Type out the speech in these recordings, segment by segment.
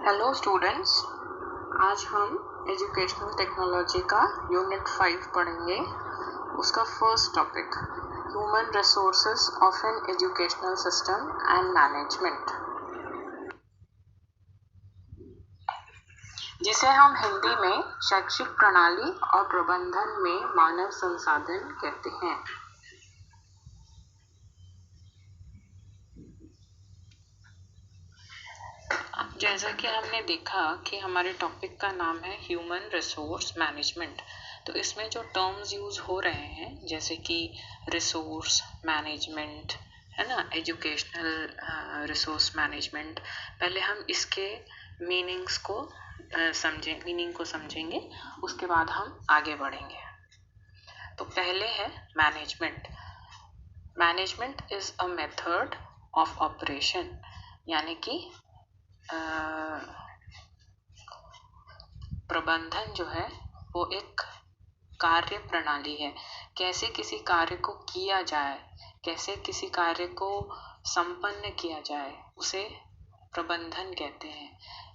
Hello students, आज हम educational technology का यूनिट 5 पढ़ेंगे। उसका first topic human resources of an educational system and management, जिसे हम हिंदी में शैक्षिक प्रणाली और प्रबंधन में मानव संसाधन कहते हैं। जैसा कि हमने देखा कि हमारे टॉपिक का नाम है ह्यूमन रिसोर्स मैनेजमेंट, तो इसमें जो टर्म्स यूज हो रहे हैं जैसे कि रिसोर्स मैनेजमेंट है ना, एजुकेशनल रिसोर्स मैनेजमेंट, पहले हम इसके मीनिंग को समझेंगे, उसके बाद हम आगे बढ़ेंगे। तो पहले है management. Management is a method of operation, यानी कि प्रबंधन जो है वो एक कार्य प्रणाली है। कैसे किसी कार्य को किया जाए, कैसे किसी कार्य को संपन्न किया जाए, उसे प्रबंधन कहते हैं।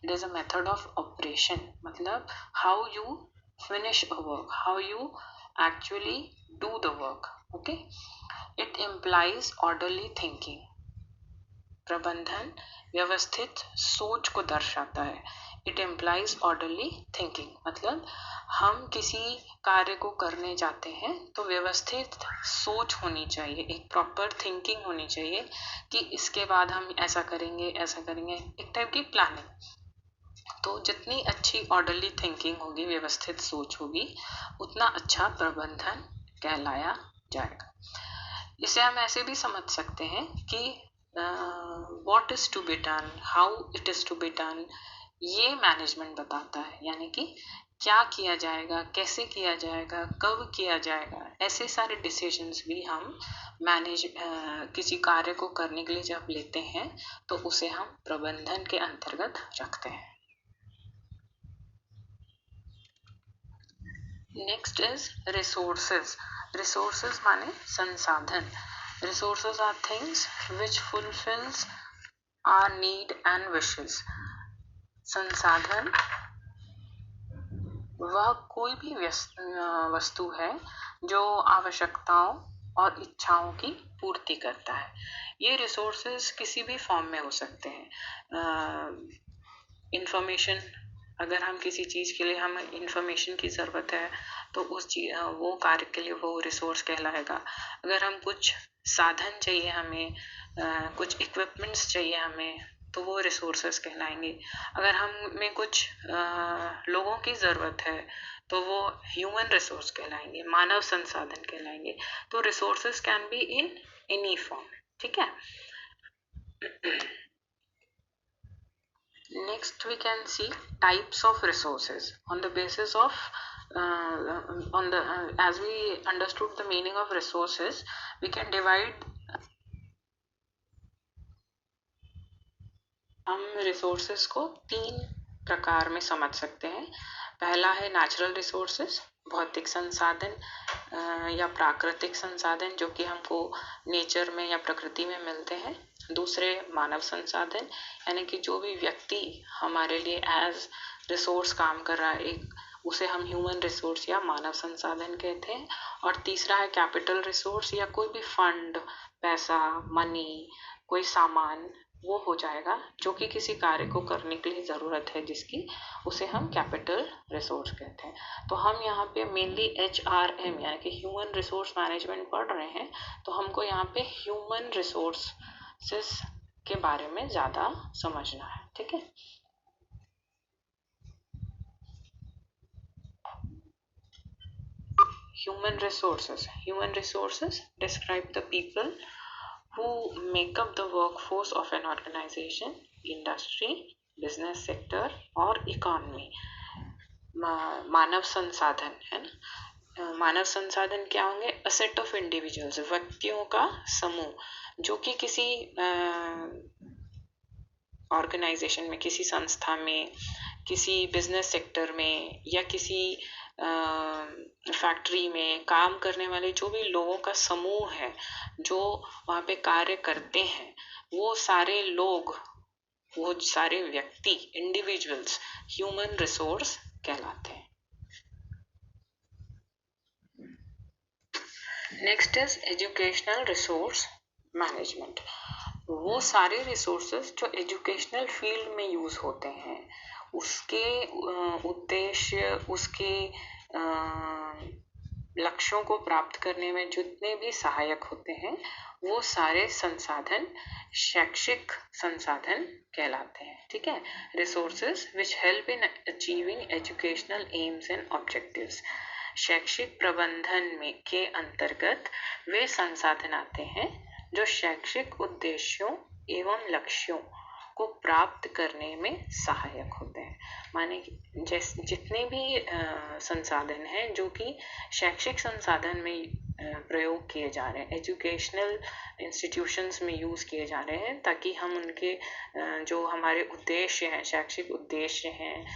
It is a method of operation, मतलब how you finish a work, how you actually do the work. Okay, it implies orderly thinking. प्रबंधन व्यवस्थित सोच को दर्शाता है। इट इम्प्लाइज ऑर्डरली थिंकिंग, मतलब हम किसी कार्य को करने जाते हैं तो व्यवस्थित सोच होनी चाहिए, एक प्रॉपर थिंकिंग होनी चाहिए कि इसके बाद हम ऐसा करेंगे, एक टाइप की प्लानिंग। तो जितनी अच्छी ऑर्डरली थिंकिंग होगी, व्यवस्थित सोच होगी, उतना अच्छा प्रबंधन कहलाया जाएगा। इसे हम ऐसे भी समझ सकते हैं कि what is to be done, how it is to be done, ये मैनेजमेंट बताता है। यानी कि क्या किया जाएगा, कैसे किया जाएगा, कब किया जाएगा, ऐसे सारे डिसीजंस भी हम किसी कार्य को करने के लिए जब लेते हैं तो उसे हम प्रबंधन के अंतर्गत रखते हैं। Next is resources. रिसोर्सेज माने संसाधन। Resources are things which fulfills our need and wishes. संसाधन वह कोई भी वस्तु है जो आवश्यकताओं और इच्छाओं की पूर्ति करता है। ये रिसोर्सेज किसी भी फॉर्म में हो सकते हैं। इंफॉर्मेशन, अगर हम किसी चीज़ के लिए हमें इंफॉर्मेशन की ज़रूरत है तो वो कार्य के लिए वो रिसोर्स कहलाएगा। अगर हम कुछ साधन चाहिए, हमें कुछ इक्विपमेंट्स चाहिए हमें, तो वो रिसोर्सेस कहलाएंगे। अगर हमें कुछ लोगों की ज़रूरत है तो वो ह्यूमन रिसोर्स कहलाएंगे, मानव संसाधन कहलाएंगे। तो resources can be in any form, ठीक है। Next we can see types of resources on the basis of as we understood the meaning of resources, we can divide। हम रिसोर्सेज को 3 प्रकार में समझ सकते हैं। पहला है नेचुरल रिसोर्सेज, भौतिक संसाधन या प्राकृतिक संसाधन जो कि हमको नेचर में या प्रकृति में मिलते हैं। दूसरे मानव संसाधन, यानी कि जो भी व्यक्ति हमारे लिए एज रिसोर्स काम कर रहा है, उसे हम ह्यूमन रिसोर्स या मानव संसाधन कहते हैं। और तीसरा है कैपिटल रिसोर्स, या कोई भी फंड, पैसा, मनी, कोई सामान, वो हो जाएगा जो कि किसी कार्य को करने के लिए ज़रूरत है जिसकी, उसे हम कैपिटल रिसोर्स कहते हैं। तो हम यहाँ पे मेनली HRM यानी कि ह्यूमन रिसोर्स मैनेजमेंट पढ़ रहे हैं, तो हमको यहाँ पे ह्यूमन रिसोर्सेस के बारे में ज़्यादा समझना है, ठीक है। Human resources describe the people who make up the workforce of an organization, industry, business sector और economy। मानव संसाधन है ना, मानव संसाधन क्या होंगे? अ सेट ऑफ इंडिविजुअल्स, व्यक्तियों का समूह जो कि किसी ऑर्गेनाइजेशन में, किसी संस्था में, किसी बिजनेस सेक्टर में या किसी फैक्ट्री में काम करने वाले जो भी लोगों का समूह है जो वहाँ पे कार्य करते हैं, वो सारे लोग वो सारे व्यक्ति, इंडिविजुअल्स, ह्यूमन रिसोर्स कहलाते हैं। Next is educational resource management. वो सारे रिसोर्सेज जो एजुकेशनल फील्ड में यूज होते हैं, उसके उद्देश्य, उसके लक्ष्यों को प्राप्त करने में जितने भी सहायक होते हैं, वो सारे संसाधन शैक्षिक संसाधन कहलाते हैं। ठीक है, resources which help in achieving educational AIIMS and objectives. शैक्षिक प्रबंधन में के अंतर्गत वे संसाधन आते हैं जो शैक्षिक उद्देश्यों एवं लक्ष्यों को प्राप्त करने में सहायक होते हैं। माने जितने भी संसाधन हैं जो कि शैक्षिक संसाधन में प्रयोग किए जा रहे हैं, एजुकेशनल इंस्टीट्यूशंस में यूज़ किए जा रहे हैं, ताकि हम उनके जो हमारे उद्देश्य हैं, शैक्षिक उद्देश्य हैं,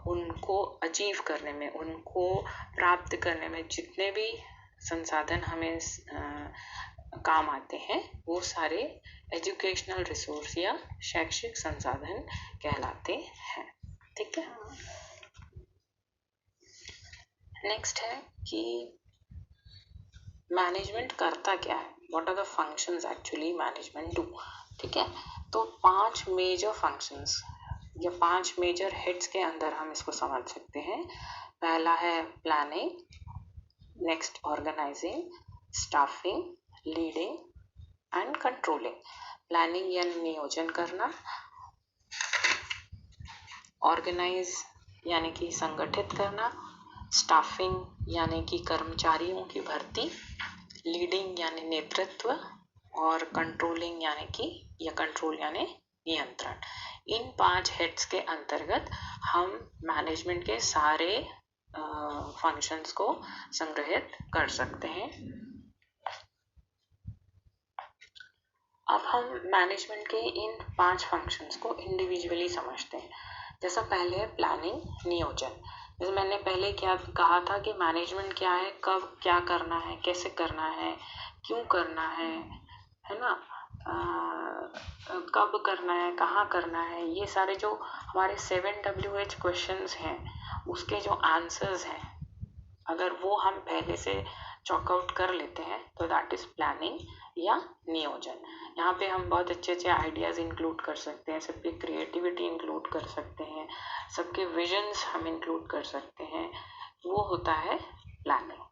उनको अचीव करने में, उनको प्राप्त करने में जितने भी संसाधन हमें काम आते हैं, वो सारे एजुकेशनल रिसोर्स या शैक्षिक संसाधन कहलाते हैं। ठीक है, नेक्स्ट है कि मैनेजमेंट करता क्या है, what are the functions actually management do. ठीक है, तो 5 मेजर फंक्शंस या 5 मेजर हेड्स के अंदर हम इसको समझ सकते हैं। पहला है planning, next organising, staffing, leading and controlling. Planning यानी नियोजन करना, ऑर्गेनाइज यानी कि संगठित करना, स्टाफिंग यानी कि कर्मचारियों की भर्ती, लीडिंग यानी नेतृत्व, और कंट्रोलिंग यानी कि या कंट्रोल यानी नियंत्रण। इन 5 हेड्स के अंतर्गत हम मैनेजमेंट के सारे फंक्शंस को संग्रहित कर सकते हैं। अब हम मैनेजमेंट के इन 5 फंक्शंस को इंडिविजुअली समझते हैं। जैसा पहले है प्लानिंग, नियोजन। जैसे मैंने पहले क्या कहा था कि मैनेजमेंट क्या है, कब क्या करना है, कैसे करना है, क्यों करना है ना, कब करना है, कहाँ करना है, ये सारे जो हमारे 7WH क्वेश्चंस हैं, उसके जो आंसर्स हैं, अगर वो हम पहले से चॉकआउट कर लेते हैं तो दैट इज प्लानिंग या नियोजन। यहाँ पे हम बहुत अच्छे अच्छे आइडियाज़ इंक्लूड कर सकते हैं, सबकी क्रिएटिविटी इंक्लूड कर सकते हैं, सबके विजन्स हम इंक्लूड कर सकते हैं, वो होता है planning.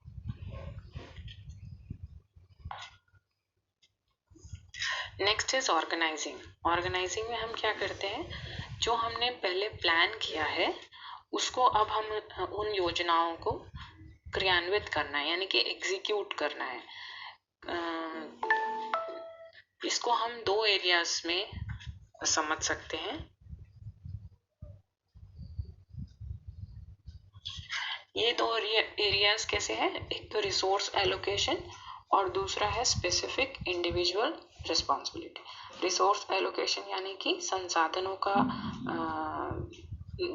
Next is organising. Organising में हम क्या करते हैं, जो हमने पहले प्लान किया है उसको अब हम उन योजनाओं को क्रियान्वित करना है, यानी कि एग्जीक्यूट करना है। इसको हम 2 एरियाज में समझ सकते हैं। ये 2 एरियाज कैसे हैं, एक तो रिसोर्स एलोकेशन और दूसरा है specific individual responsibility. Resource allocation यानी कि संसाधनों का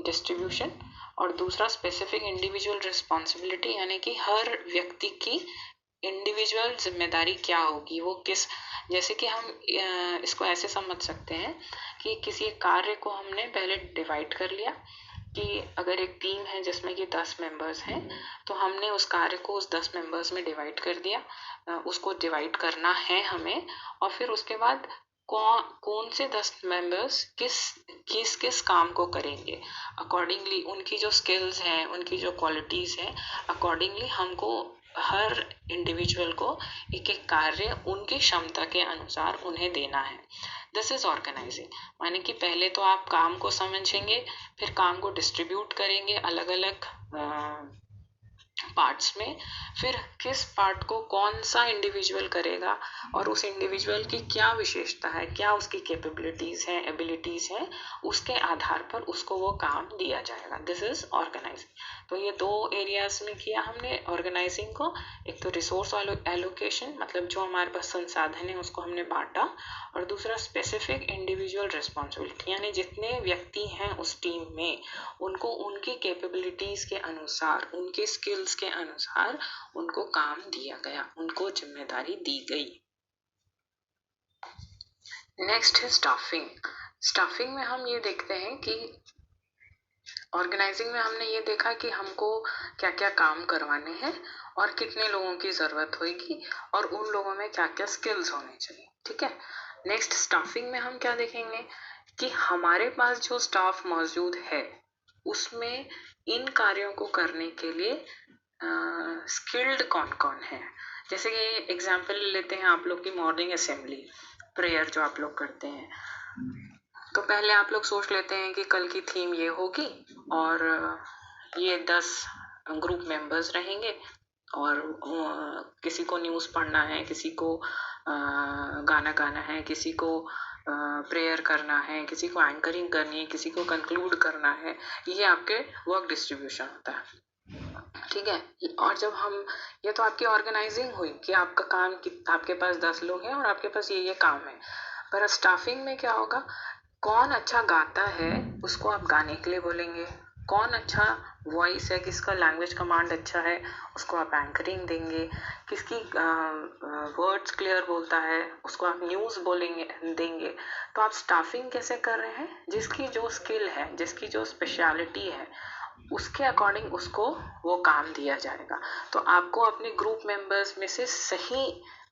डिस्ट्रीब्यूशन, और दूसरा स्पेसिफिक इंडिविजुअल रिस्पॉन्सिबिलिटी यानी कि हर व्यक्ति की इंडिविजुअल जिम्मेदारी क्या होगी, वो किस, जैसे कि हम इसको ऐसे समझ सकते हैं कि किसी कार्य को हमने पहले डिवाइड कर लिया कि अगर एक टीम है जिसमें कि 10 मेंबर्स हैं, तो हमने उस कार्य को उस 10 मेंबर्स में डिवाइड कर दिया, उसको डिवाइड करना है हमें, और फिर उसके बाद कौन से 10 मेंबर्स किस किस काम को करेंगे, अकॉर्डिंगली उनकी जो स्किल्स हैं, उनकी जो क्वालिटीज़ हैं, अकॉर्डिंगली हमको हर इंडिविजुअल को एक एक कार्य उनकी क्षमता के अनुसार उन्हें देना है। This is organising. माने कि पहले तो आप काम को समझेंगे, फिर काम को डिस्ट्रीब्यूट करेंगे अलग अलग पार्ट्स में, फिर किस पार्ट को कौन सा इंडिविजुअल करेगा और उस इंडिविजुअल की क्या विशेषता है, क्या उसकी कैपेबिलिटीज हैं, एबिलिटीज हैं, उसके आधार पर उसको वो काम दिया जाएगा। This is organising. तो ये 2 एरियाज में किया हमने ऑर्गेनाइजिंग को, एक तो रिसोर्स एलोकेशन, मतलब जो हमारे पास संसाधन है उसको हमने बांटा, और दूसरा स्पेसिफिक इंडिविजुअल रिस्पॉन्सिबिलिटी, यानी जितने व्यक्ति हैं उस टीम में उनको उनकी कैपेबिलिटीज के अनुसार, उनके स्किल्स के अनुसार उनको काम दिया गया, उनको जिम्मेदारी दी गई। नेक्स्ट है स्टाफिंग। स्टाफिंग में हम ये देखते हैं कि ऑर्गेनाइजिंग में हमने ये देखा कि हमको क्या क्या काम करवाने हैं और कितने लोगों की ज़रूरत होगी और उन लोगों में क्या क्या स्किल्स होने चाहिए, ठीक है। नेक्स्ट स्टाफिंग में हम क्या देखेंगे कि हमारे पास जो स्टाफ मौजूद है उसमें इन कार्यों को करने के लिए स्किल्ड कौन कौन है। जैसे कि एग्जाम्पल लेते हैं आप लोग की मॉर्निंग असेंबली प्रेयर जो आप लोग करते हैं, तो पहले आप लोग सोच लेते हैं कि कल की थीम ये होगी और ये 10 ग्रुप मेंबर्स रहेंगे और किसी को न्यूज़ पढ़ना है, किसी को गाना गाना है, किसी को प्रेयर करना है, किसी को एंकरिंग करनी है, किसी को कंक्लूड करना है। ये आपके वर्क डिस्ट्रीब्यूशन होता है, ठीक है। और जब हम ये तो आपकी ऑर्गेनाइजिंग हुई कि आपका काम आपके पास 10 लोग हैं और आपके पास ये काम है। पर स्टाफिंग में क्या होगा, कौन अच्छा गाता है उसको आप गाने के लिए बोलेंगे, कौन अच्छा वॉइस है, किसका लैंग्वेज कमांड अच्छा है उसको आप एंकरिंग देंगे, किसकी वर्ड्स क्लियर बोलता है उसको आप न्यूज़ बोलेंगे देंगे। तो आप स्टाफिंग कैसे कर रहे हैं, जिसकी जो स्किल है, जिसकी जो स्पेशलिटी है उसके अकॉर्डिंग उसको वो काम दिया जाएगा। तो आपको अपने ग्रुप मेंबर्स में से सही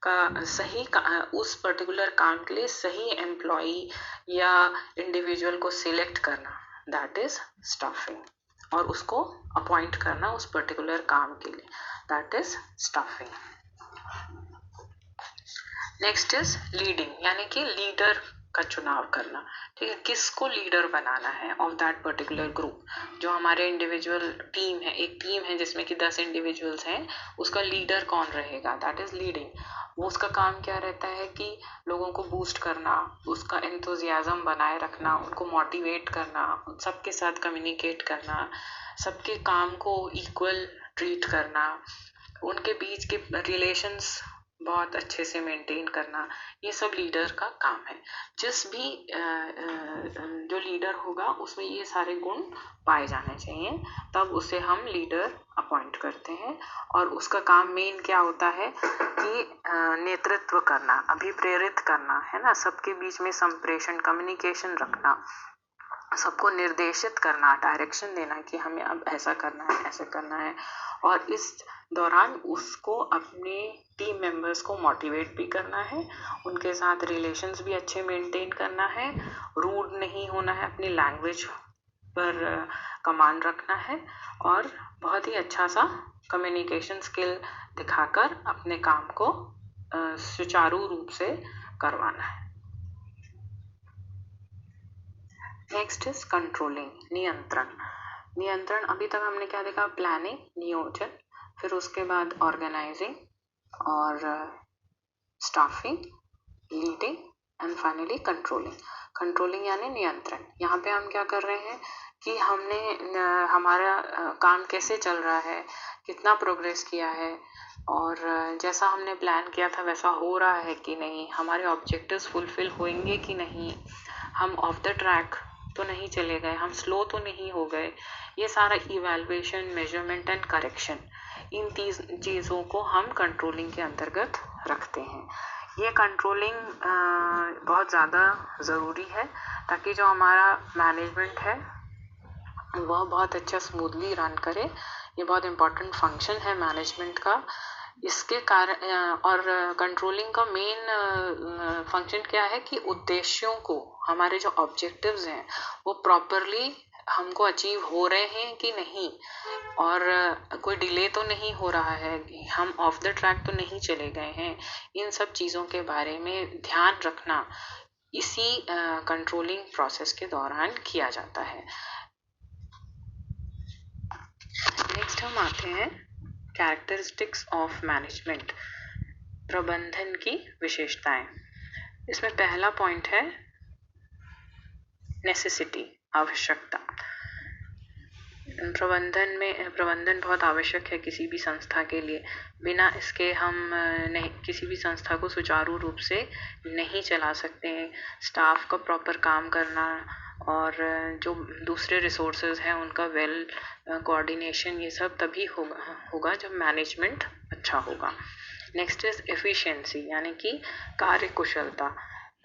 का उस पर्टिकुलर काम के लिए सही एम्प्लॉई या इंडिविजुअल को सिलेक्ट करना, दैट इज स्टाफिंग, और उसको अपॉइंट करना उस पर्टिकुलर काम के लिए, that is staffing. Next is leading, यानी कि लीडर का चुनाव करना, ठीक है। किसको लीडर बनाना है ऑफ दैट पर्टिकुलर ग्रुप। जो हमारे इंडिविजुअल टीम है, एक टीम है जिसमें कि 10 इंडिविजुअल्स हैं, उसका लीडर कौन रहेगा, दैट इज लीडिंग। वो उसका काम क्या रहता है कि लोगों को बूस्ट करना, उसका एंथुजियाज्म बनाए रखना, उनको मोटिवेट करना, सबके साथ कम्युनिकेट करना, सबके काम को इक्वल ट्रीट करना, उनके बीच के रिलेशंस बहुत अच्छे से मेंटेन करना, ये सब लीडर का काम है। जिस भी जो लीडर होगा उसमें ये सारे गुण पाए जाने चाहिए, तब उसे हम लीडर अपॉइंट करते हैं। और उसका काम मेन क्या होता है कि नेतृत्व करना, अभिप्रेरित करना, है ना, सबके बीच में संप्रेषण, कम्युनिकेशन रखना, सबको निर्देशित करना, डायरेक्शन देना कि हमें अब ऐसा करना है, ऐसा करना है। और इस दौरान उसको अपने टीम मेंबर्स को मोटिवेट भी करना है, उनके साथ रिलेशंस भी अच्छे मेंटेन करना है, रूड नहीं होना है, अपनी लैंग्वेज पर कमांड रखना है और बहुत ही अच्छा सा कम्युनिकेशन स्किल दिखाकर अपने काम को सुचारू रूप से करवाना है। नेक्स्ट इज कंट्रोलिंग, नियंत्रण। नियंत्रण अभी तक हमने क्या देखा, प्लानिंग, नियोजन, फिर उसके बाद ऑर्गेनाइजिंग और staffing, leading and finally controlling. Controlling यानी नियंत्रण। यहाँ पे हम क्या कर रहे हैं कि हमने हमारा काम कैसे चल रहा है, कितना प्रोग्रेस किया है और जैसा हमने प्लान किया था वैसा हो रहा है कि नहीं, हमारे ऑब्जेक्टिव्स फुलफिल होंगे कि नहीं, हम ऑफ द ट्रैक तो नहीं चले गए, हम स्लो तो नहीं हो गए। ये सारा इवैल्यूएशन, मेजरमेंट एंड करेक्शन, इन 3 चीज़ों को हम कंट्रोलिंग के अंतर्गत रखते हैं। ये कंट्रोलिंग बहुत ज़्यादा ज़रूरी है ताकि जो हमारा मैनेजमेंट है वह बहुत अच्छा स्मूथली रन करे। ये बहुत इम्पॉर्टेंट फंक्शन है मैनेजमेंट का। इसके कारण और कंट्रोलिंग का मेन फंक्शन क्या है कि उद्देश्यों को, हमारे जो ऑब्जेक्टिव्स हैं वो प्रॉपरली हमको अचीव हो रहे हैं कि नहीं, और कोई डिले तो नहीं हो रहा है, हम ऑफ द ट्रैक तो नहीं चले गए हैं। इन सब चीज़ों के बारे में ध्यान रखना इसी कंट्रोलिंग प्रोसेस के दौरान किया जाता है। नेक्स्ट हम आते हैं कैरेक्टरिस्टिक्स ऑफ मैनेजमेंट, प्रबंधन की विशेषताएं। इसमें पहला पॉइंट है नेसेसिटी, आवश्यकता। प्रबंधन बहुत आवश्यक है किसी भी संस्था के लिए। बिना इसके हम नहीं, किसी भी संस्था को सुचारू रूप से नहीं चला सकते हैं। स्टाफ का प्रॉपर काम करना और जो दूसरे रिसोर्सेज हैं उनका वेल कोऑर्डिनेशन, ये सब तभी होगा जब मैनेजमेंट अच्छा होगा। नेक्स्ट इज एफिशिएंसी, यानी कि कार्यकुशलता।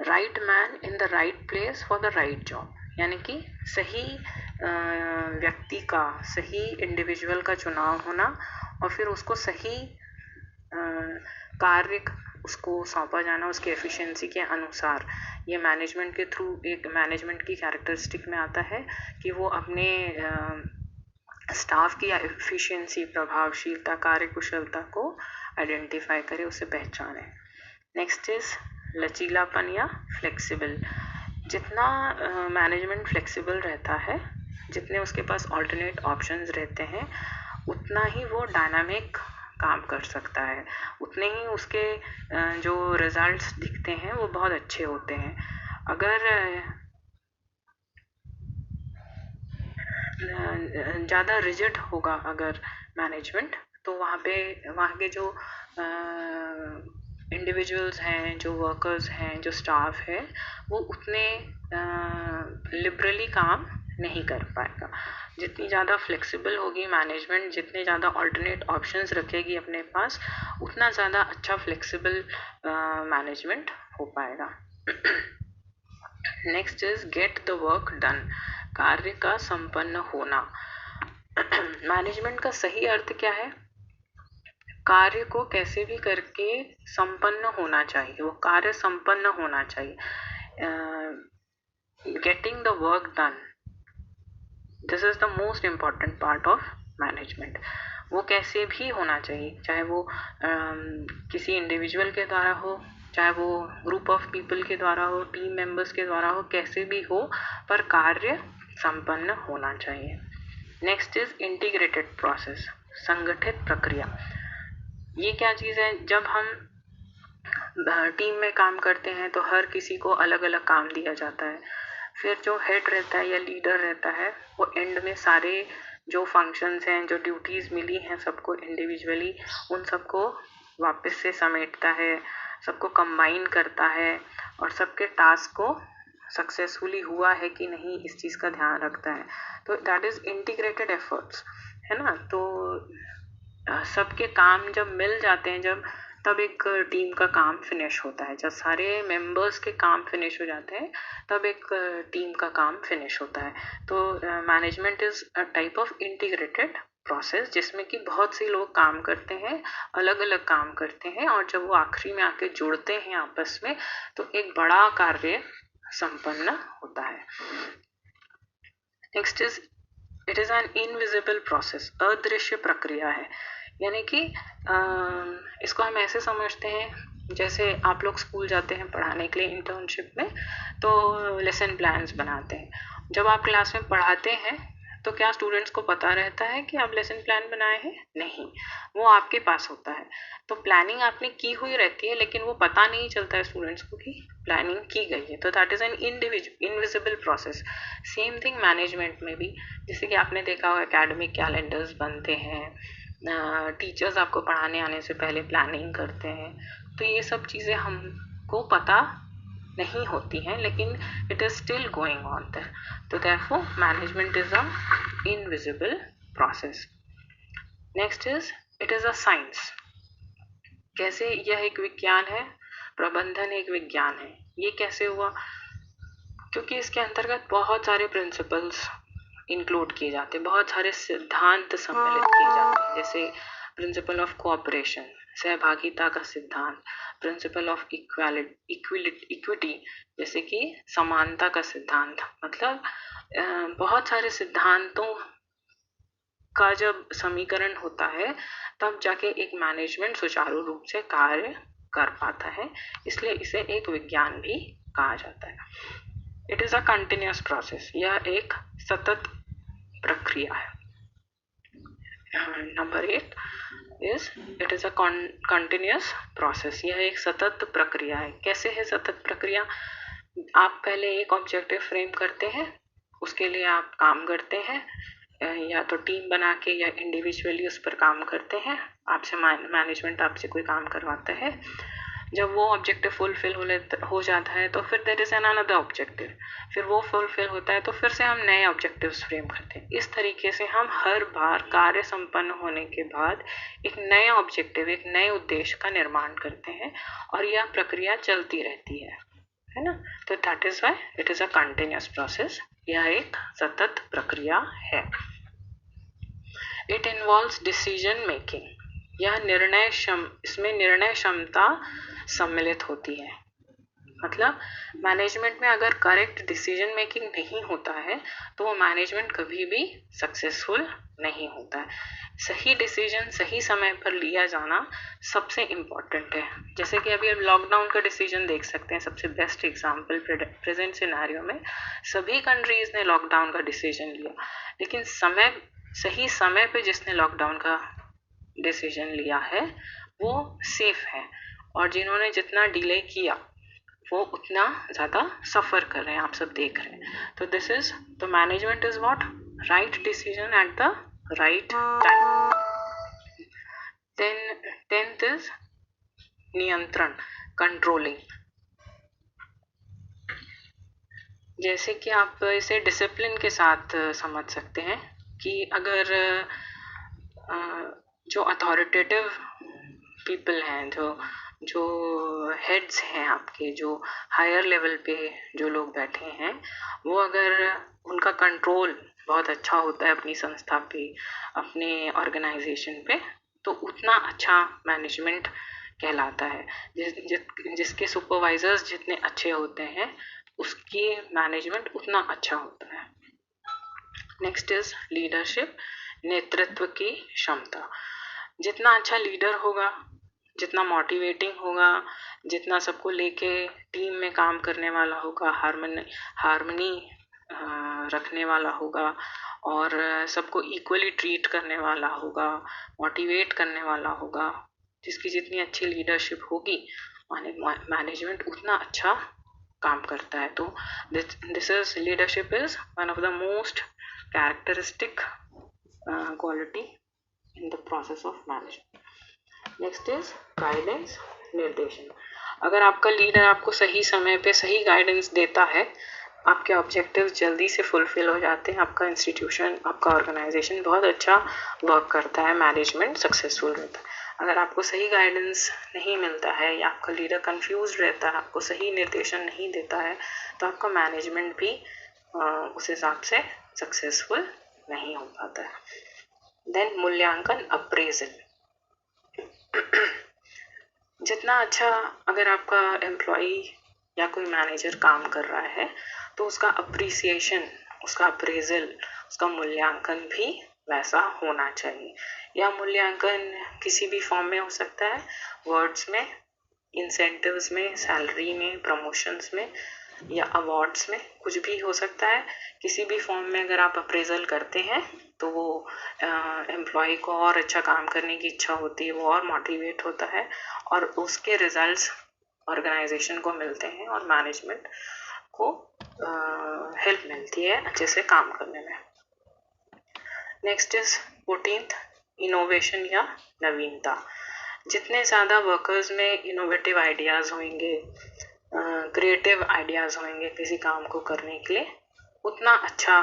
Right man in the right place for the right job, यानी कि सही व्यक्ति का, सही इंडिविजुअल का चुनाव होना और फिर उसको सही कार्य उसको सौंपा जाना उसकी एफिशिएंसी के अनुसार। ये मैनेजमेंट के थ्रू एक मैनेजमेंट की कैरेक्टरिस्टिक में आता है कि वो अपने स्टाफ की एफिशिएंसी, प्रभावशीलता, कार्यकुशलता को आइडेंटिफाई करे, उसे पहचाने। नेक्स्ट इज लचीलापन या फ्लेक्सिबल। जितना मैनेजमेंट फ्लेक्सिबल रहता है, जितने उसके पास ऑल्टरनेट ऑप्शंस रहते हैं, उतना ही वो डायनामिक काम कर सकता है, उतने ही उसके जो रिजल्ट्स दिखते हैं वो बहुत अच्छे होते हैं। अगर ज़्यादा रिजिड होगा अगर मैनेजमेंट, तो वहाँ के जो इंडिविजुअल्स हैं, जो वर्कर्स हैं, जो स्टाफ है, वो उतने लिबरली काम नहीं कर पाएगा। जितनी ज़्यादा फ्लेक्सिबल होगी मैनेजमेंट, जितने ज़्यादा ऑल्टरनेट ऑप्शंस रखेगी अपने पास, उतना ज़्यादा अच्छा फ्लेक्सिबल मैनेजमेंट हो पाएगा। Next is get the work done, कार्य का संपन्न होना। मैनेजमेंट का सही अर्थ क्या है? कार्य को कैसे भी करके संपन्न होना चाहिए, वो कार्य संपन्न होना चाहिए। Getting the work done, this is the most important part of management. वो कैसे भी होना चाहिए, चाहे वो किसी इंडिविजुअल के द्वारा हो, चाहे वो ग्रुप ऑफ पीपल के द्वारा हो, टीम मेंबर्स के द्वारा हो, कैसे भी हो, पर कार्य संपन्न होना चाहिए। नेक्स्ट इज इंटीग्रेटेड प्रोसेस, संगठित प्रक्रिया। ये क्या चीज़ है? जब हम टीम में काम करते हैं तो हर किसी को अलग अलग काम दिया जाता है। फिर जो हेड रहता है या लीडर रहता है, वो एंड में सारे जो फंक्शंस हैं, जो ड्यूटीज़ मिली हैं सबको इंडिविजुअली, उन सबको वापस से समेटता है, सबको कंबाइन करता है और सबके टास्क को सक्सेसफुली हुआ है कि नहीं इस चीज़ का ध्यान रखता है। तो दैट इज़ इंटीग्रेटेड एफर्ट्स, है ना। तो सबके काम जब मिल जाते हैं, जब तब एक टीम का काम फिनिश होता है। जब सारे मेंबर्स के काम फिनिश हो जाते हैं, तब एक टीम का काम फिनिश होता है। तो management is a type of integrated process, जिसमें कि बहुत से लोग काम करते हैं, अलग अलग काम करते हैं, और जब वो आखिरी में आके जुड़ते हैं आपस में, तो एक बड़ा कार्य संपन्न होता है। Next is it is an invisible process, अदृश्य प्रक्रिया है। यानी कि इसको हम ऐसे समझते हैं, जैसे आप लोग स्कूल जाते हैं पढ़ाने के लिए इंटर्नशिप में, तो लेसन प्लान्स बनाते हैं। जब आप क्लास में पढ़ाते हैं तो क्या स्टूडेंट्स को पता रहता है कि आप लेसन प्लान बनाए हैं? नहीं, वो आपके पास होता है। तो प्लानिंग आपने की हुई रहती है, लेकिन वो पता नहीं चलता है स्टूडेंट्स को कि प्लानिंग की गई है। तो that is an invisible process. Same thing management में भी, जैसे कि आपने देखा होगा एकेडमिक कैलेंडर्स बनते हैं, टीचर्स आपको पढ़ाने आने से पहले प्लानिंग करते हैं। तो ये सब चीज़ें हमको पता नहीं होती हैं, लेकिन it is still going on there. तो therefore management is a invisible process. Next is it is a science. कैसे यह एक विज्ञान है, प्रबंधन एक विज्ञान है। ये कैसे हुआ? क्योंकि इसके अंतर्गत बहुत सारे प्रिंसिपल्स इंक्लूड किए जाते हैं, बहुत सारे सिद्धांत सम्मिलित किए जाते हैं। जैसे प्रिंसिपल ऑफ कोऑपरेशन, सहभागिता का सिद्धांत, प्रिंसिपल ऑफ इक्विटी, जैसे कि समानता का सिद्धांत। मतलब बहुत सारे सिद्धांतों का जब समीकरण होता है, तब जाके एक मैनेजमेंट सुचारू रूप से कार्य कर पाता है। इसलिए इसे एक विज्ञान भी कहा जाता है। It is a continuous process, यह एक सतत प्रक्रिया है। Number 8 is it is a continuous process, यह एक सतत प्रक्रिया है। कैसे है सतत प्रक्रिया? आप पहले एक ऑब्जेक्टिव फ्रेम करते हैं, उसके लिए आप काम करते हैं, या तो टीम बना के या इंडिविजुअली उस पर काम करते हैं। आपसे मैनेजमेंट आपसे कोई काम करवाता है। जब वो ऑब्जेक्टिव फुलफिल हो जाता है, तो फिर there is an another objective, फिर वो फुलफिल होता है, तो फिर से हम नए ऑब्जेक्टिव्स फ्रेम करते हैं। इस तरीके से हम हर बार कार्य संपन्न होने के बाद एक नए ऑब्जेक्टिव, एक नए उद्देश्य का निर्माण करते हैं, और यह प्रक्रिया चलती रहती है। है ना। तो that is why it is a continuous process, यह एक सतत प्रक्रिया है। इट इन्वॉल्व्स डिसीजन मेकिंग, यह इसमें निर्णय क्षमता सम्मिलित होती है। मतलब मैनेजमेंट में अगर करेक्ट डिसीजन मेकिंग नहीं होता है तो वो मैनेजमेंट कभी भी सक्सेसफुल नहीं होता है। सही डिसीजन सही समय पर लिया जाना सबसे इम्पॉर्टेंट है। जैसे कि अभी अब लॉकडाउन का डिसीजन देख सकते हैं, सबसे बेस्ट एग्जांपल प्रेजेंट सिनेरियो में सभी कंट्रीज ने लॉकडाउन का डिसीजन लिया, लेकिन सही समय पे जिसने लॉकडाउन का डिसीजन लिया है वो सेफ है, और जिन्होंने जितना डिले किया वो उतना ज़्यादा सफ़र कर रहे हैं, आप सब देख रहे हैं। तो this is the management is what, right decision at the right time. Then 10th इज नियंत्रण, कंट्रोलिंग। जैसे कि आप इसे डिसिप्लिन के साथ समझ सकते हैं कि अगर जो अथॉरिटेटिव पीपल हैं, जो हेड्स हैं आपके, जो हायर लेवल पे जो लोग बैठे हैं, वो अगर उनका कंट्रोल बहुत अच्छा होता है अपनी संस्था पे, अपने ऑर्गेनाइजेशन पे, तो उतना अच्छा मैनेजमेंट कहलाता है। जिसके सुपरवाइजर्स जितने अच्छे होते हैं उसकी मैनेजमेंट उतना अच्छा होता है। नेक्स्ट इज लीडरशिप, नेतृत्व की क्षमता। जितना अच्छा लीडर होगा, जितना मोटिवेटिंग होगा, जितना सबको लेके टीम में काम करने वाला होगा, हार्मनी रखने वाला होगा, और सबको इक्वली ट्रीट करने वाला होगा, मोटिवेट करने वाला होगा, जिसकी जितनी अच्छी लीडरशिप होगी मैनेजमेंट उतना अच्छा काम करता है। तो this is leadership is one of the most characteristic quality in the process of management. Next is guidance, निर्देशन। अगर आपका लीडर आपको सही समय पे सही गाइडेंस देता है, आपके ऑब्जेक्टिव्स जल्दी से फुलफिल हो जाते हैं, आपका इंस्टीट्यूशन, आपका ऑर्गेनाइजेशन बहुत अच्छा वर्क करता है, मैनेजमेंट सक्सेसफुल रहता है। अगर आपको सही गाइडेंस नहीं मिलता है या आपका लीडर कंफ्यूज रहता है, आपको सही निर्देशन नहीं देता है, तो आपका मैनेजमेंट भी उस हिसाब से सक्सेसफुल नहीं हो पाता है। देन मूल्यांकन, अप्रेजल। जितना अच्छा अगर आपका एम्प्लॉई या कोई मैनेजर काम कर रहा है तो उसका अप्रिसिएशन, उसका अप्रेजल, उसका मूल्यांकन भी वैसा होना चाहिए। यह मूल्यांकन किसी भी फॉर्म में हो सकता है, वर्ड्स में, इंसेंटिव्स में, सैलरी में, प्रमोशंस में या अवार्ड्स में, कुछ भी हो सकता है। किसी भी फॉर्म में अगर आप अप्रेजल करते हैं तो वो एम्प्लॉय को और अच्छा काम करने की इच्छा होती है, वो और मोटिवेट होता है, और उसके रिजल्ट्स ऑर्गेनाइजेशन को मिलते हैं और मैनेजमेंट को हेल्प मिलती है अच्छे से काम करने में। नेक्स्ट इज 14th, इनोवेशन या नवीनता। जितने ज़्यादा वर्कर्स में इनोवेटिव आइडियाज़ होंगे, क्रिएटिव आइडियाज़ होंगे किसी काम को करने के लिए, उतना अच्छा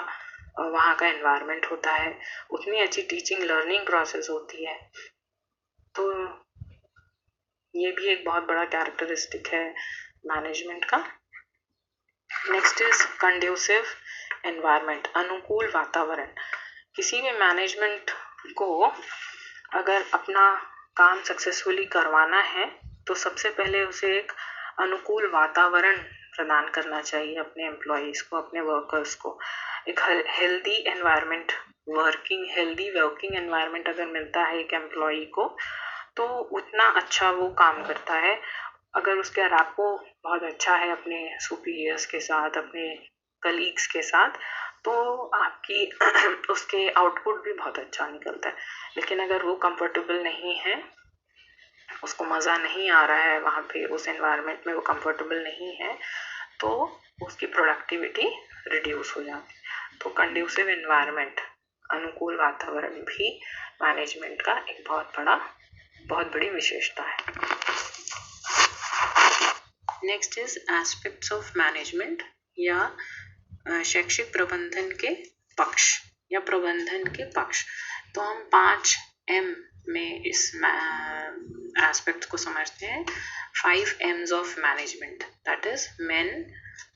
वहाँ का एनवायरनमेंट होता है, उतनी अच्छी टीचिंग लर्निंग प्रोसेस होती है। तो ये भी एक बहुत बड़ा कैरेक्टरिस्टिक है मैनेजमेंट का। नेक्स्ट इज कंड्यूसिव एनवायरनमेंट, अनुकूल वातावरण। किसी भी मैनेजमेंट को अगर अपना काम सक्सेसफुली करवाना है तो सबसे पहले उसे एक अनुकूल वातावरण प्रदान करना चाहिए अपने एम्प्लॉयज़ को, अपने वर्कर्स को। एक healthy environment, healthy working environment अगर मिलता है एक एम्प्लॉई को तो उतना अच्छा वो काम करता है। अगर उसका रैपो बहुत अच्छा है अपने सुपीरियर्स के साथ, अपने कलीग्स के साथ, तो आपकी उसके आउटपुट भी बहुत अच्छा निकलता है। लेकिन अगर वो कंफर्टेबल नहीं है, उसको मज़ा नहीं आ रहा है वहाँ पे, उस एनवायरनमेंट में वो कंफर्टेबल नहीं है, तो उसकी प्रोडक्टिविटी रिड्यूस हो जाती है। तो कंड्यूसिव एनवायरनमेंट, अनुकूल वातावरण भी मैनेजमेंट का एक बहुत बड़ी विशेषता है। Next is aspects of management या शैक्षिक प्रबंधन के पक्ष या प्रबंधन के पक्ष। तो हम 5 M में इस एस्पेक्ट को समझते हैं 5 M's of management, that is men,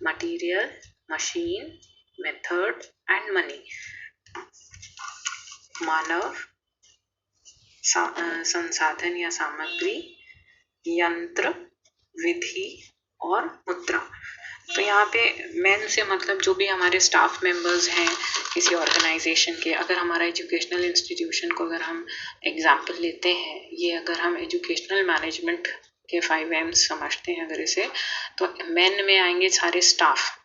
material, machine, method and money. मानव, संसाधन या सामग्री, यंत्र, विधि और मुद्रा। तो यहाँ पे मेन से मतलब जो भी हमारे स्टाफ मेंबर्स हैं किसी ऑर्गेनाइजेशन के, अगर हमारा एजुकेशनल इंस्टीट्यूशन को अगर हम एग्जाम्पल लेते हैं, ये अगर हम एजुकेशनल मैनेजमेंट के 5 M's समझते हैं अगर इसे, तो मेन में आएंगे सारे स्टाफ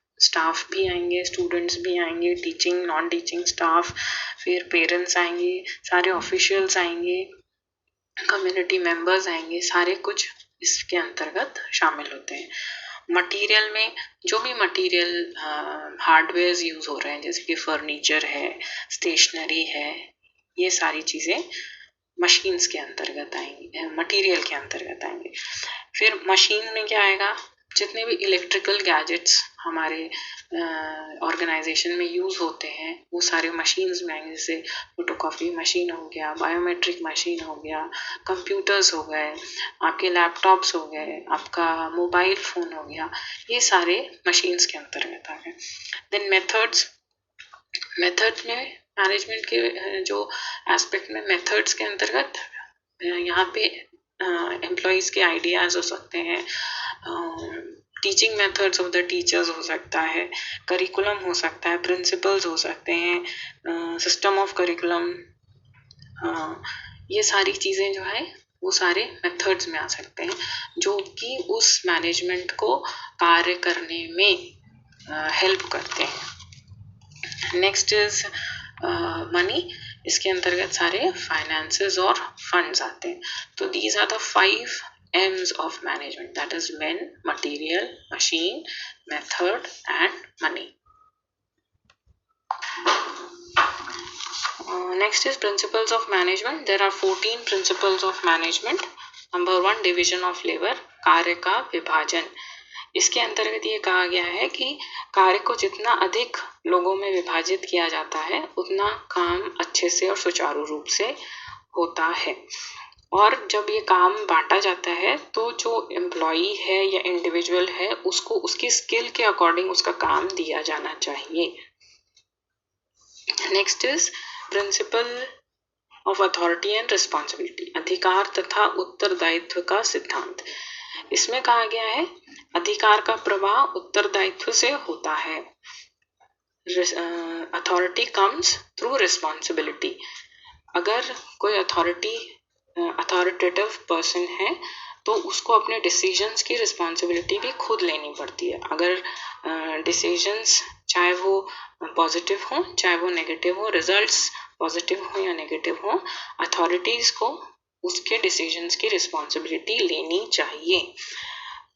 भी आएंगे, स्टूडेंट्स भी आएंगे, टीचिंग नॉन टीचिंग स्टाफ, फिर पेरेंट्स आएंगे, सारे ऑफिशियल्स आएंगे, कम्युनिटी मेंबर्स आएंगे, सारे कुछ इसके अंतर्गत शामिल होते हैं। मटेरियल में जो भी मटेरियल हार्डवेयर यूज हो रहे हैं, जैसे कि फर्नीचर है, स्टेशनरी है, ये सारी चीजें मशीन्स के अंतर्गत आएंगी, मटेरियल के अंतर्गत आएंगे। फिर मशीन में क्या आएगा, जितने भी इलेक्ट्रिकल गैजेट्स हमारे ऑर्गेनाइजेशन में यूज होते हैं वो सारे मशीन्स में आएंगे, जैसे फोटोकॉपी मशीन हो गया, बायोमेट्रिक मशीन हो गया, कंप्यूटर्स हो गए, आपके लैपटॉप्स हो गए, आपका मोबाइल फोन हो गया, ये सारे मशीन्स के अंतर्गत आ गए। देन मेथड्स में मैनेजमेंट के जो एस्पेक्ट में मेथड्स के अंतर्गत यहाँ पे एम्प्लॉइज के आइडियाज हो सकते हैं, teaching methods of the teachers हो सकता है, करिकुलम हो सकता है, प्रिंसिपल्स हो सकते हैं, सिस्टम ऑफ करिकुलम, ये सारी चीज़ें जो है वो सारे मेथड्स में आ सकते हैं जो कि उस मैनेजमेंट को कार्य करने में हेल्प करते हैं। नेक्स्ट इज मनी, इसके अंतर्गत सारे फाइनेंसेस और फंड्स आते हैं। तो these are the 5 M's of management, that is men, material, machine, method and money. Next is principles of management. There are 14 principles of management. Number 1, division of labor, कार्य का विभाजन। इसके अंतर्गत ये कहा गया है कि कार्य को जितना अधिक लोगों में विभाजित किया जाता है उतना काम अच्छे से और सुचारू रूप से होता है। और जब ये काम बांटा जाता है तो जो एम्प्लॉई है या इंडिविजुअल है उसको उसकी स्किल के अकॉर्डिंग उसका काम दिया जाना चाहिए। Next is principle of authority and responsibility, अधिकार तथा उत्तरदायित्व का सिद्धांत। इसमें कहा गया है अधिकार का प्रवाह उत्तरदायित्व से होता है। Authority comes through responsibility. अगर कोई अथॉरिटेटिव पर्सन है तो उसको अपने डिसीजंस की रिस्पॉन्सिबिलिटी भी खुद लेनी पड़ती है। अगर डिसीजंस चाहे वो पॉजिटिव हो चाहे वो नेगेटिव हो, रिजल्ट्स पॉजिटिव हो या नेगेटिव हो, अथॉरिटीज़ को उसके डिसीजंस की रिस्पॉन्सिबिलिटी लेनी चाहिए।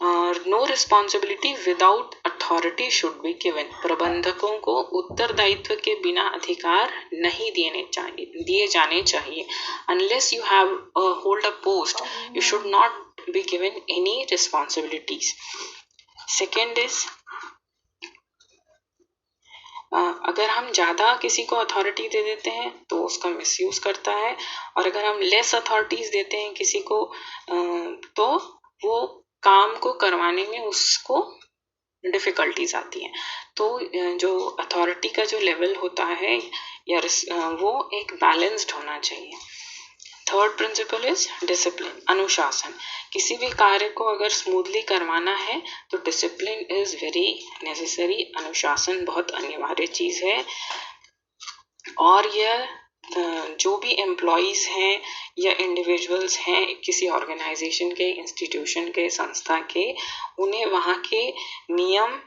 और no responsibility without authority should be given. प्रबंधकों को उत्तरदायित्व के बिना अधिकार नहीं दिए जाने चाहिए। Unless you have hold a post you should not be given any responsibilities. Second is अगर हम ज़्यादा किसी को अथॉरिटी दे देते हैं तो उसका मिसयूज़ करता है, और अगर हम लेस अथॉरिटीज़ देते हैं किसी को तो वो काम को करवाने में उसको डिफ़िकल्टीज आती हैं। तो जो अथॉरिटी का जो लेवल होता है या वो एक बैलेंस्ड होना चाहिए। थर्ड प्रिंसिपल इज डिसिप्लिन, अनुशासन। किसी भी कार्य को अगर स्मूथली करवाना है तो डिसिप्लिन इज वेरी नेसेसरी। अनुशासन बहुत अनिवार्य चीज़ है। और यह जो भी एम्प्लॉयज़ हैं या इंडिविजुअल्स हैं किसी ऑर्गेनाइजेशन के, इंस्टीट्यूशन के, संस्था के, उन्हें वहाँ के नियम,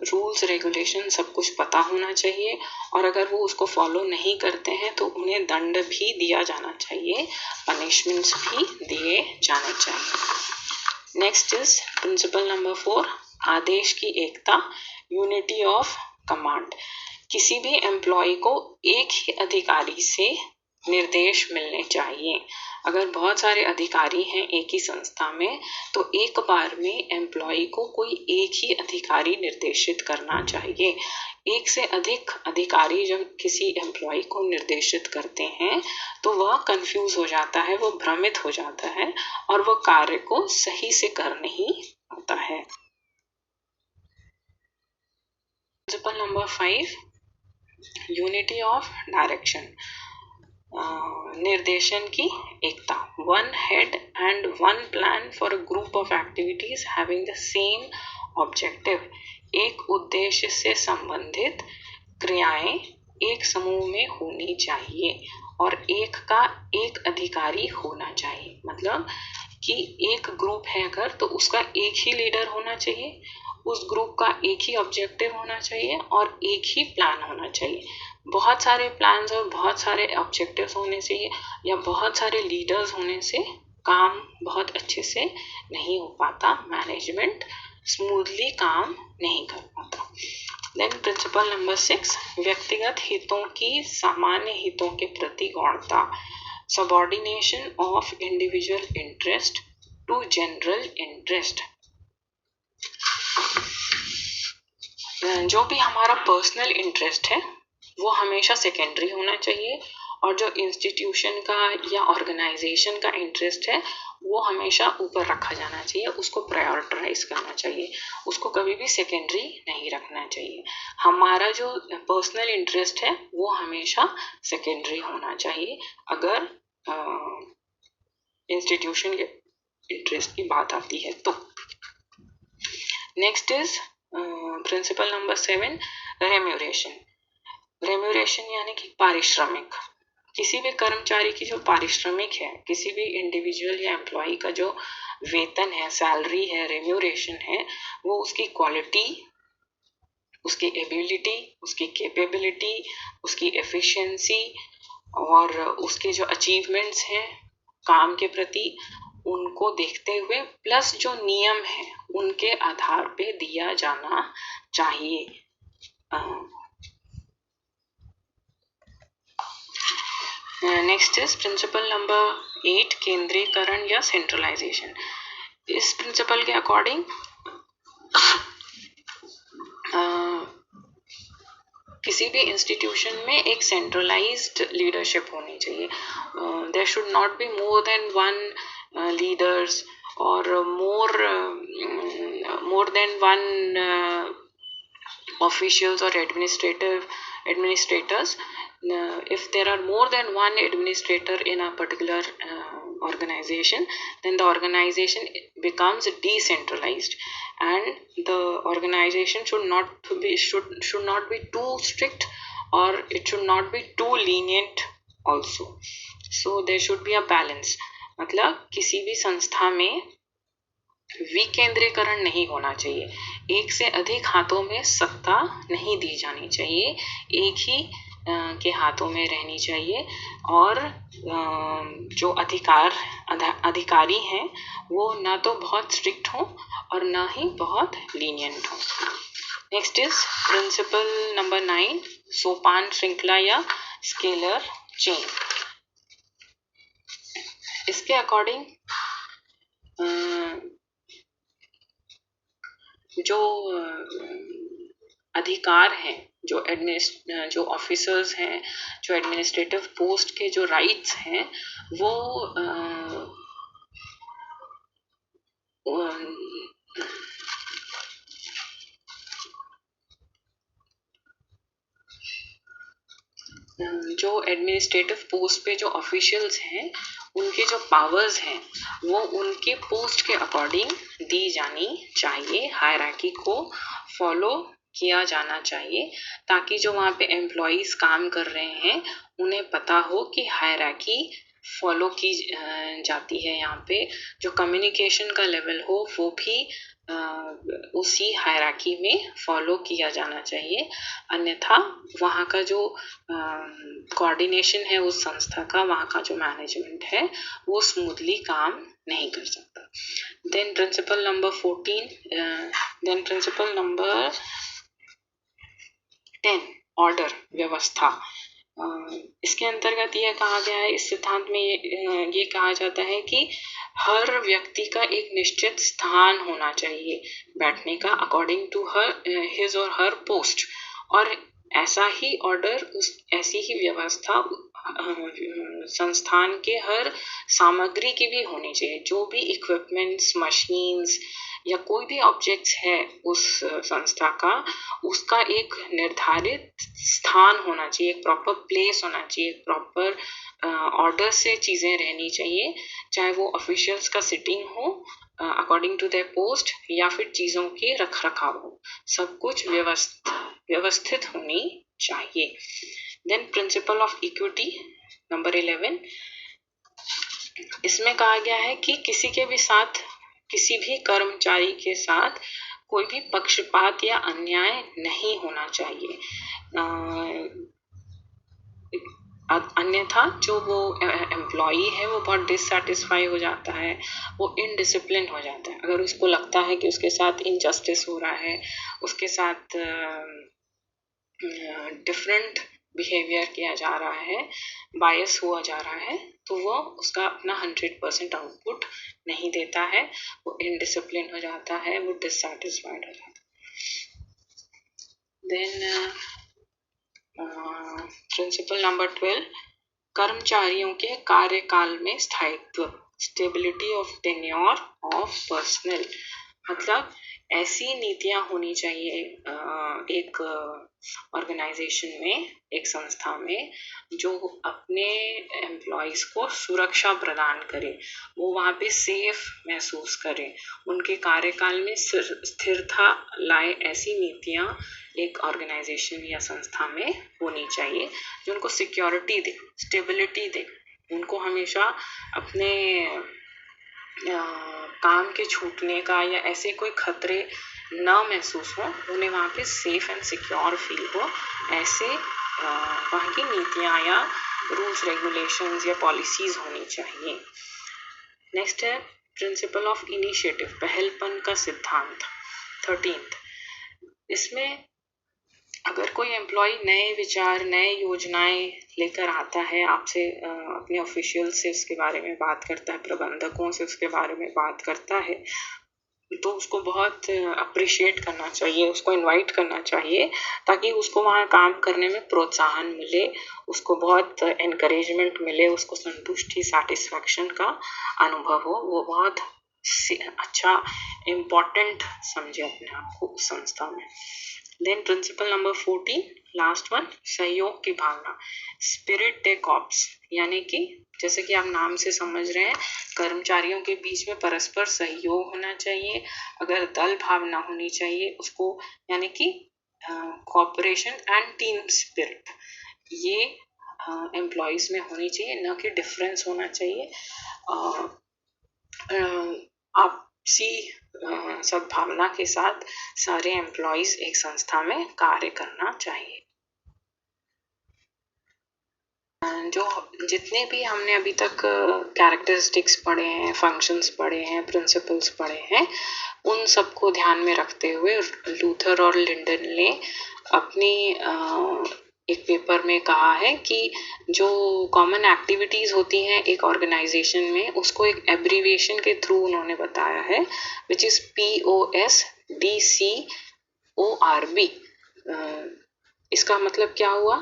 रूल्स, रेगुलेशन सब कुछ पता होना चाहिए। और अगर वो उसको फॉलो नहीं करते हैं तो उन्हें दंड भी दिया जाना चाहिए, पनिशमेंट्स भी दिए जाने चाहिए। नेक्स्ट इज प्रिंसिपल नंबर 4, आदेश की एकता, यूनिटी ऑफ कमांड। किसी भी एम्प्लॉय को एक ही अधिकारी से निर्देश मिलने चाहिए। अगर बहुत सारे अधिकारी हैं एक ही संस्था में तो एक बार में एम्प्लॉय को कोई एक ही अधिकारी निर्देशित करना चाहिए। एक से अधिक अधिकारी जब किसी एम्प्लॉय को निर्देशित करते हैं तो वह कंफ्यूज हो जाता है, वो भ्रमित हो जाता है और वो कार्य को सही से कर नहीं पाता है। Principle number 5, unity of direction, निर्देशन की एकता। One head and one plan for a group of activities having the same objective. एक उद्देश्य से संबंधित क्रियाएं एक समूह में होनी चाहिए और एक अधिकारी होना चाहिए। मतलब कि एक ग्रुप है अगर तो उसका एक ही लीडर होना चाहिए, उस ग्रुप का एक ही ऑब्जेक्टिव होना चाहिए और एक ही प्लान होना चाहिए। बहुत सारे प्लान्स और बहुत सारे ऑब्जेक्टिव्स होने से या बहुत सारे लीडर्स होने से काम बहुत अच्छे से नहीं हो पाता, मैनेजमेंट स्मूथली काम नहीं कर पाता। देन प्रिंसिपल नंबर 6, व्यक्तिगत हितों की सामान्य हितों के प्रति गौणता, subordination of individual interest to general interest. जो भी हमारा पर्सनल इंटरेस्ट है वो हमेशा सेकेंडरी होना चाहिए और जो इंस्टीट्यूशन का या ऑर्गेनाइजेशन का इंटरेस्ट है वो हमेशा ऊपर रखा जाना चाहिए, उसको प्रायोरिटाइज करना चाहिए, उसको कभी भी सेकेंडरी नहीं रखना चाहिए। हमारा जो पर्सनल इंटरेस्ट है वो हमेशा सेकेंडरी होना चाहिए अगर इंस्टीट्यूशन के इंटरेस्ट की बात आती है तो। Next is principle number 7, रेम्यूरेशन। रेम्यूरेशन यानी कि पारिश्रमिक। किसी भी कर्मचारी की जो पारिश्रमिक है, किसी भी इंडिविजुअल या एम्प्लॉय का जो वेतन है, सैलरी है, रेम्यूरेशन है, वो उसकी क्वालिटी, उसकी एबिलिटी, उसकी कैपेबिलिटी, उसकी एफिशिएंसी और उसके जो अचीवमेंट्स हैं काम के प्रति, उनको देखते हुए प्लस जो नियम है उनके आधार पे दिया जाना चाहिए। नेक्स्ट इज प्रिंसिपल नंबर 8, केंद्रीकरण या सेंट्रलाइजेशन। इस प्रिंसिपल के अकॉर्डिंग किसी भी इंस्टीट्यूशन में एक सेंट्रलाइज्ड लीडरशिप होनी चाहिए। There should not be more than one leaders और more than one officials or administrators. If there are more than one administrator in a particular organization, then the organization becomes decentralized and the organization should not be too strict or it should not be too lenient also. So there should be a balance. मतलब किसी भी संस्था में विकेंद्रीकरण नहीं होना चाहिए, एक से अधिक हाथों में सत्ता नहीं दी जानी चाहिए, एक ही के हाथों में रहनी चाहिए और जो अधिकारी हैं वो ना तो बहुत स्ट्रिक्ट हो और ना ही बहुत लीनियंट हो। नेक्स्ट इज प्रिंसिपल नंबर 9, सोपान श्रृंखला या स्केलर चेन। इसके अकॉर्डिंग जो अधिकार हैं, जो ऑफिसर्स हैं, जो एडमिनिस्ट्रेटिव पोस्ट के जो राइट्स हैं वो जो एडमिनिस्ट्रेटिव पोस्ट पे जो ऑफिशियल्स हैं उनके जो पावर्स हैं वो उनके पोस्ट के अकॉर्डिंग दी जानी चाहिए, हायरार्की को फॉलो किया जाना चाहिए ताकि जो वहाँ पे एम्प्लॉइज काम कर रहे हैं उन्हें पता हो कि हायरार्की फॉलो की जाती है। यहाँ पे जो कम्युनिकेशन का लेवल हो वो भी उसी हायरार्की में फॉलो किया जाना चाहिए, अन्यथा वहाँ का जो कोऑर्डिनेशन है उस संस्था का, वहाँ का जो मैनेजमेंट है वो स्मूथली काम नहीं कर सकता। Then principle number 14, then principle number 10, order, व्यवस्था। इसके अंतर्गत यह कहा गया है, इस सिद्धांत में ये कहा जाता है कि हर व्यक्ति का एक निश्चित स्थान होना चाहिए बैठने का, अकॉर्डिंग टू हिज और हर पोस्ट, और ऐसा ही ऑर्डर, ऐसी ही व्यवस्था संस्थान के हर सामग्री की भी होनी चाहिए। जो भी इक्विपमेंट्स, मशीन्स या कोई भी ऑब्जेक्ट्स है उस संस्था का, उसका एक निर्धारित स्थान होना चाहिए, एक प्रॉपर प्लेस होना चाहिए, प्रॉपर ऑर्डर से चीज़ें रहनी चाहिए, चाहे वो ऑफिशियल्स का सिटिंग हो अकॉर्डिंग टू देयर पोस्ट, या फिर चीज़ों की रख रखाव हो, सब कुछ व्यवस्थित होनी चाहिए। Then principle of equity number 11, इसमें कहा गया है कि किसी भी कर्मचारी के साथ कोई भी पक्षपात या अन्याय नहीं होना चाहिए, अन्यथा जो वो एम्प्लॉई है वो बहुत डिससेटिस्फाई हो जाता है, वो इनडिसिप्लिन हो जाता है। अगर उसको लगता है कि उसके साथ इनजस्टिस हो रहा है, उसके साथ डिफरेंट बिहेवियर किया जा रहा है, बायस हुआ जा रहा है, तो वो उसका अपना 100% आउटपुट नहीं देता है, वो इनडिसिप्लिन हो जाता है, वो डिससेटिस्फाइड हो जाता है। देन प्रिंसिपल नंबर 12, कर्मचारियों के कार्यकाल में स्थायित्व, stability of tenure of personal, मतलब ऐसी नीतियां होनी चाहिए एक ऑर्गेनाइजेशन में, एक संस्था में, जो अपने एम्प्लॉयज को सुरक्षा प्रदान करे, वो वहाँ पे सेफ महसूस करें, उनके कार्यकाल में स्थिरता लाए, ऐसी नीतियां एक ऑर्गेनाइजेशन या संस्था में होनी चाहिए जो उनको सिक्योरिटी दे, स्टेबिलिटी दे, उनको हमेशा अपने काम के छूटने का या ऐसे कोई खतरे न महसूस हो, उन्हें वहाँ पे सेफ एंड सिक्योर फील हो, ऐसे वहाँ की नीतियाँ या रूल्स रेगुलेशंस या पॉलिसीज होनी चाहिए। नेक्स्ट है प्रिंसिपल ऑफ इनिशिएटिव, पहलपन का सिद्धांत 13th, इसमें अगर कोई एम्प्लॉय नए विचार, नए योजनाएं लेकर आता है, आपसे अपने ऑफिशियल से उसके बारे में बात करता है, प्रबंधकों से उसके बारे में बात करता है, तो उसको बहुत अप्रिशिएट करना चाहिए, उसको इनवाइट करना चाहिए, ताकि उसको वहाँ काम करने में प्रोत्साहन मिले, उसको बहुत एनकरेजमेंट मिले, उसको संतुष्टि, सैटिस्फैक्शन का अनुभव हो, वो बहुत अच्छा इम्पोर्टेंट समझे अपने आप को उस संस्था में। Then principle number 14, last one, सहयोग की भावना, स्पिरिट दे कॉर्प्स, यानी कि जैसे कि आप नाम से समझ रहे हैं, कर्मचारियों के बीच में परस्पर सहयोग होना चाहिए, अगर दल भावना होनी चाहिए उसको, यानी कि कोऑपरेशन एंड टीम स्पिरिट, ये एम्प्लॉयज में होनी चाहिए, न कि डिफरेंस होना चाहिए। आपसी सद्भावना के साथ सारे एम्प्लॉयज एक संस्था में कार्य करना चाहिए। जो जितने भी हमने अभी तक कैरेक्टरिस्टिक्स पढ़े हैं, फंक्शंस पढ़े हैं, प्रिंसिपल्स पढ़े हैं, उन सबको ध्यान में रखते हुए लूथर और लिंडन ने अपनी एक पेपर में कहा है कि जो कॉमन एक्टिविटीज़ होती हैं एक ऑर्गेनाइजेशन में, उसको एक एब्रीविएशन के थ्रू उन्होंने बताया है, विच इज़ POSDCORB। इसका मतलब क्या हुआ?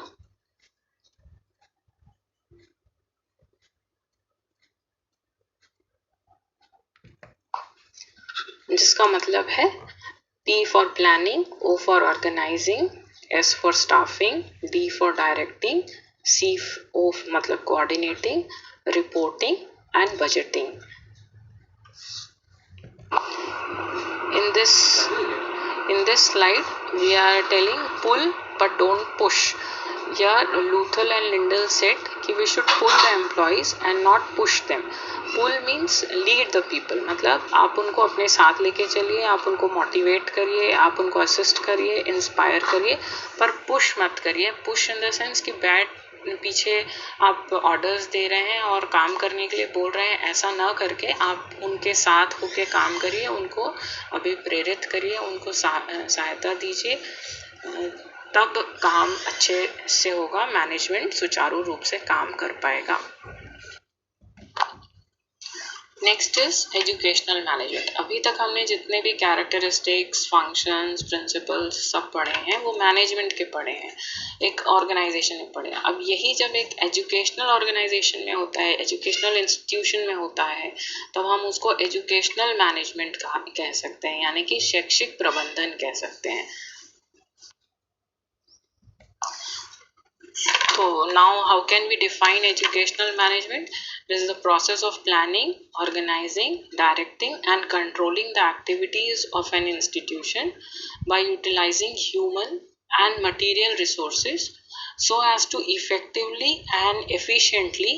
जिसका मतलब है P for planning, O for organizing, S for staffing, D for directing, O मतलब coordinating, reporting and budgeting. In this slide we are telling pull but don't push. Here Luther and Lindell said कि we should pull the employees and not push them. Pull means lead the people, मतलब आप उनको अपने साथ लेके चलिए, आप उनको मोटिवेट करिए, आप उनको असिस्ट करिए, इंस्पायर करिए, पर पुश मत करिए। पुश इन द सेंस कि पीछे आप ऑर्डर्स दे रहे हैं और काम करने के लिए बोल रहे हैं, ऐसा ना करके आप उनके साथ होके काम करिए, उनको अभिप्रेरित करिए, उनको सहायता दीजिए, तब काम अच्छे से होगा, मैनेजमेंट सुचारू रूप से काम कर पाएगा। Next is educational management. अभी तक हमने जितने भी कैरेक्टरिस्टिक्स, फंक्शंस, प्रिंसिपल्स सब पढ़े हैं वो मैनेजमेंट के पढ़े हैं, एक ऑर्गेनाइजेशन में पढ़े हैं। अब यही जब एक एजुकेशनल ऑर्गेनाइजेशन में होता है, एजुकेशनल इंस्टीट्यूशन में होता है, तब हम उसको एजुकेशनल मैनेजमेंट कह सकते हैं, यानी कि शैक्षिक प्रबंधन कह सकते हैं। So now how can we define educational management? This is the process of planning, organizing, directing and controlling the activities of an institution by utilizing human and material resources so as to effectively and efficiently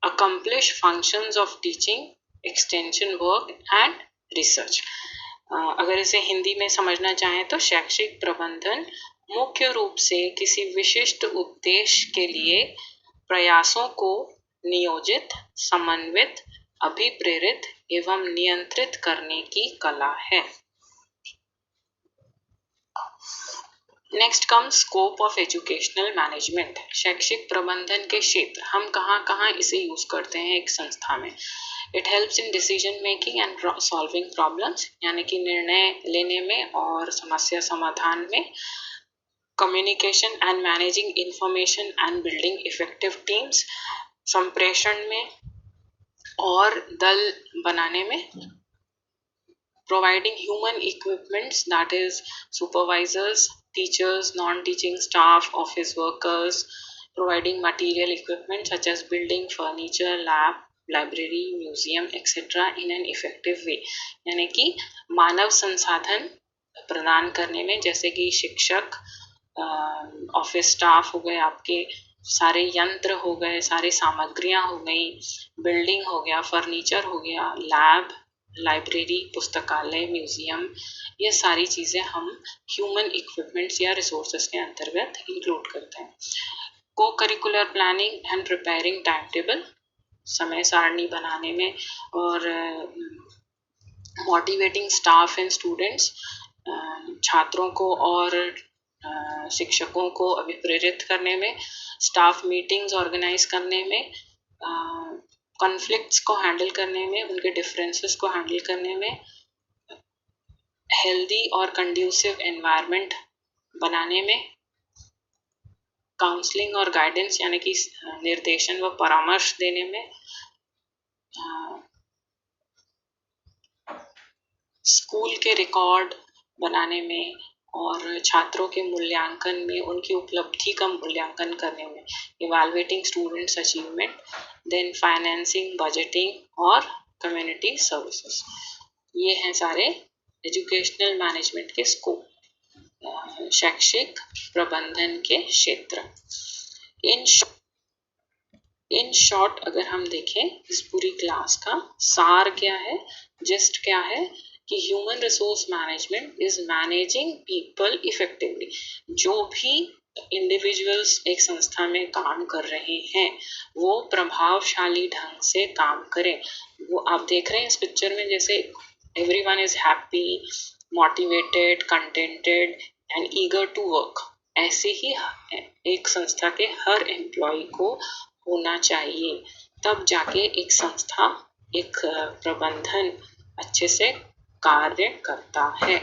accomplish functions of teaching, extension work and research. अगर इसे हिंदी में समझना चाहें तो शैक्षिक प्रबंधन मुख्य रूप से किसी विशिष्ट उद्देश्य के लिए प्रयासों को नियोजित, समन्वित, अभिप्रेरित एवं नियंत्रित करने की कला है। Next come scope of educational management. शैक्षिक प्रबंधन के क्षेत्र हम कहाँ इसे यूज करते हैं एक संस्था में। It helps in decision making and solving problems, यानी कि निर्णय लेने में और समस्या समाधान में, communication and managing information and building effective teams, संप्रेषण में और दल बनाने में, providing human equipments, that is supervisors, teachers, non-teaching staff, office workers, providing material equipment such as building furniture, lab, library, museum, etc. in an effective way, यानी कि मानव संसाधन प्रदान करने में, जैसे कि शिक्षक, ऑफिस स्टाफ हो गए, आपके सारे यंत्र हो गए, सारी सामग्रियां हो गई, बिल्डिंग हो गया, फर्नीचर हो गया, लैब, लाइब्रेरी, पुस्तकालय, म्यूजियम, ये सारी चीज़ें हम ह्यूमन इक्विपमेंट्स या रिसोर्सेज के अंतर्गत इंक्लूड करते हैं। को curricular planning and preparing time table, समय सारणी बनाने में और मोटिवेटिंग स्टाफ एंड स्टूडेंट्स, छात्रों को और शिक्षकों को अभिप्रेरित करने में, स्टाफ मीटिंग्स ऑर्गेनाइज करने में, कॉन्फ्लिक्ट्स को हैंडल करने में, उनके डिफरेंसेस को हैंडल करने में, हेल्दी और कंड्यूसिव एनवायरनमेंट बनाने में, काउंसलिंग और गाइडेंस यानी कि निर्देशन व परामर्श देने में, स्कूल के रिकॉर्ड बनाने में और छात्रों के मूल्यांकन में, उनकी उपलब्धि का मूल्यांकन करने में, evaluating students achievement, then financing, budgeting और कम्युनिटी सर्विसेज। ये हैं सारे एजुकेशनल मैनेजमेंट के स्कोप, शैक्षिक प्रबंधन के क्षेत्र। इन शॉर्ट अगर हम देखें इस पूरी क्लास का सार क्या है, जिस्ट क्या है, कि human resource management is managing people effectively. जो भी इंडिविजुअल्स एक संस्था में काम कर रहे हैं वो प्रभावशाली ढंग से काम करें। वो आप देख रहे हैं इस पिक्चर में, जैसे everyone is happy, motivated, contented and eager to work, ऐसे ही एक संस्था के हर एम्प्लॉय को होना चाहिए, तब जाके एक संस्था, एक प्रबंधन अच्छे से कार्य करता है।